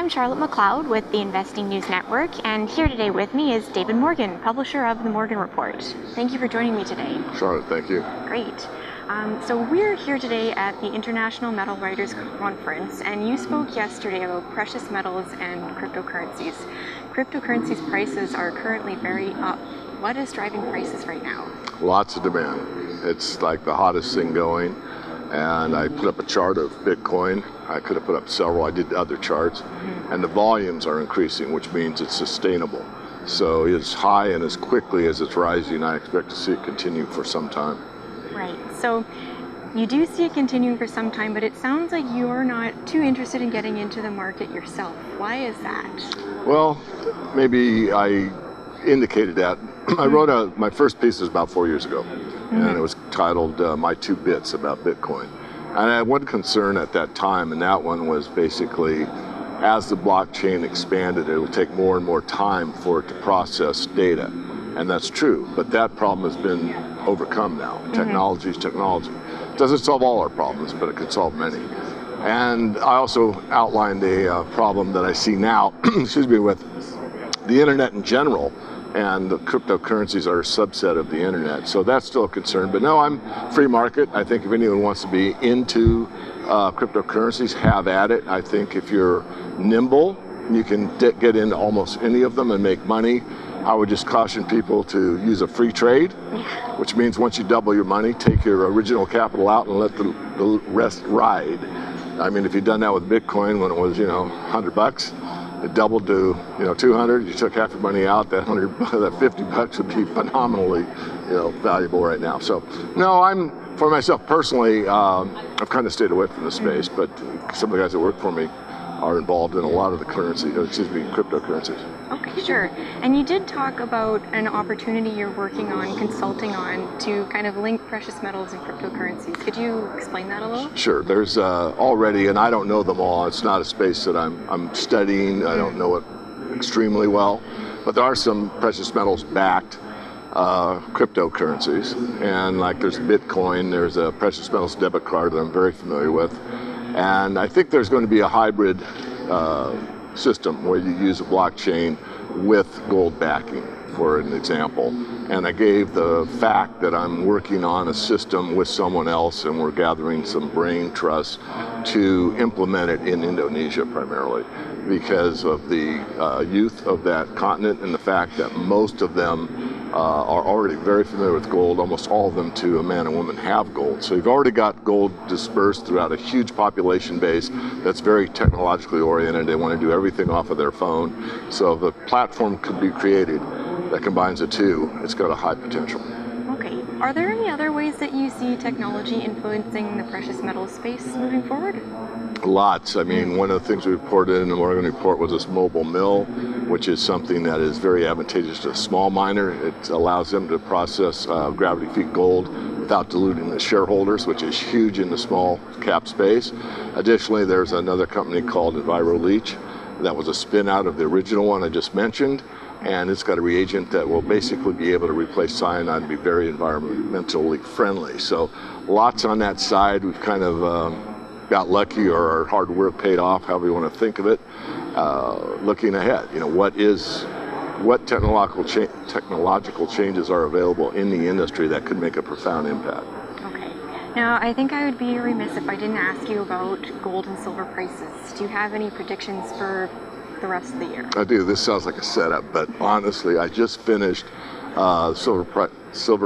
I'm Charlotte McLeod with the Investing News Network, and here today with me is David Morgan, publisher of the Morgan Report. Thank you for joining me today. Charlotte, thank you. Great. So we're here today at the International Metal Writers Conference, and you spoke yesterday about precious metals and cryptocurrencies. Cryptocurrencies prices are currently very up. What is driving prices right now? Lots of demand. It's like the hottest thing going. And I put up a chart of Bitcoin. I could have put up several. I did other charts. And the volumes are increasing, which means it's sustainable. So as high and as quickly as it's rising, I expect to see it continue for some time. Right. So you do see it continuing for some time, but it sounds like you're not too interested in getting into the market yourself. Why is that? Well, maybe I indicated that. I wrote my first piece was about 4 years ago, and it was titled My 2 Bits about Bitcoin. And I had one concern at that time, and that one was basically as the blockchain expanded, it would take more and more time for it to process data. And that's true, but that problem has been overcome now. Technology is technology. It doesn't solve all our problems, but it could solve many. And I also outlined a problem that I see now, excuse me, with the internet in general, and the cryptocurrencies are a subset of the internet. So that's still a concern. But no, I'm free market. I think if anyone wants to be into cryptocurrencies, have at it. I think if you're nimble, you can get into almost any of them and make money. I would just caution people to use a free trade, which means once you double your money, take your original capital out and let the rest ride. I mean, if you'd done that with Bitcoin when it was, $100, it doubled to 200. You took half your money out. That $50 would be phenomenally valuable right now. So no, for myself personally, I've kind of stayed away from the space, but some of the guys that work for me are involved in a lot of the cryptocurrencies. Okay, sure. And you did talk about an opportunity you're working on, consulting on, to kind of link precious metals and cryptocurrencies. Could you explain that a little? Sure. There's already, and I don't know them all. It's not a space that I'm studying. I don't know it extremely well, but there are some precious metals backed cryptocurrencies, and like there's Bitcoin, there's a precious metals debit card that I'm very familiar with. And I think there's going to be a hybrid system where you use a blockchain with gold backing, for an example. And I gave the fact that I'm working on a system with someone else, and we're gathering some brain trust to implement it in Indonesia primarily, because of the youth of that continent and the fact that most of them are already very familiar with gold. Almost all of them, to a man and woman, have gold. So you've already got gold dispersed throughout a huge population base that's very technologically oriented. They want to do everything off of their phone. So the platform could be created that combines the two. It's got a high potential. Okay. Are there any other ways that you see technology influencing the precious metals space moving forward? Lots. I mean, one of the things we reported in the Morgan Report was this mobile mill, which is something that is very advantageous to a small miner. It allows them to process gravity-feed gold without diluting the shareholders, which is huge in the small cap space. Additionally, there's another company called EnviroLeach that was a spin out of the original one I just mentioned, and it's got a reagent that will basically be able to replace cyanide and be very environmentally friendly. So lots on that side. We've kind of got lucky, or our hard work paid off, however you want to think of it. Looking ahead, what technological changes are available in the industry that could make a profound impact. Okay. Now, I think I would be remiss if I didn't ask you about gold and silver prices. Do you have any predictions for the rest of the year? I do. This sounds like a setup, but honestly, I just finished silver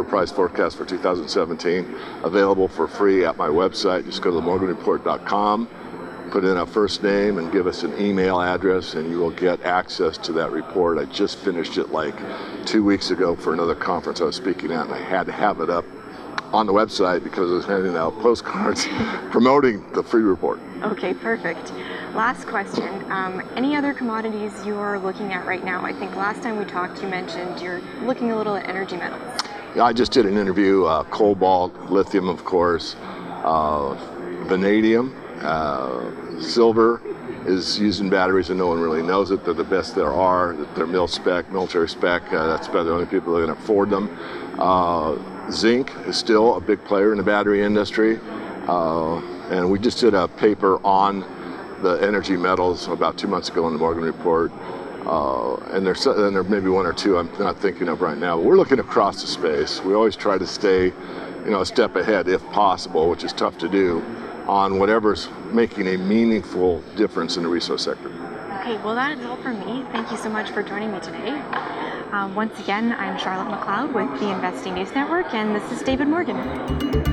price forecast for 2017, available for free at my website. Just go to themorganreport.com, put in a first name and give us an email address, and you will get access to that report. I just finished it like 2 weeks ago for another conference I was speaking at, and I had to have it up on the website because I was handing out postcards promoting the free report. Okay, perfect. Last question. Any other commodities you're looking at right now? I think last time we talked, you mentioned you're looking a little at energy metals. Yeah, I just did an interview, cobalt, lithium, of course, vanadium, silver is used in batteries and no one really knows it. They're the best there are. They're military spec. That's about the only people that can afford them. Zinc is still a big player in the battery industry. And we just did a paper on the energy metals about 2 months ago in the Morgan report. And there may be one or two I'm not thinking of right now. But we're looking across the space. We always try to stay, a step ahead if possible, which is tough to do, on whatever's making a meaningful difference in the resource sector. Okay, well that is all for me. Thank you so much for joining me today. Once again, I'm Charlotte McLeod with the Investing News Network, and this is David Morgan.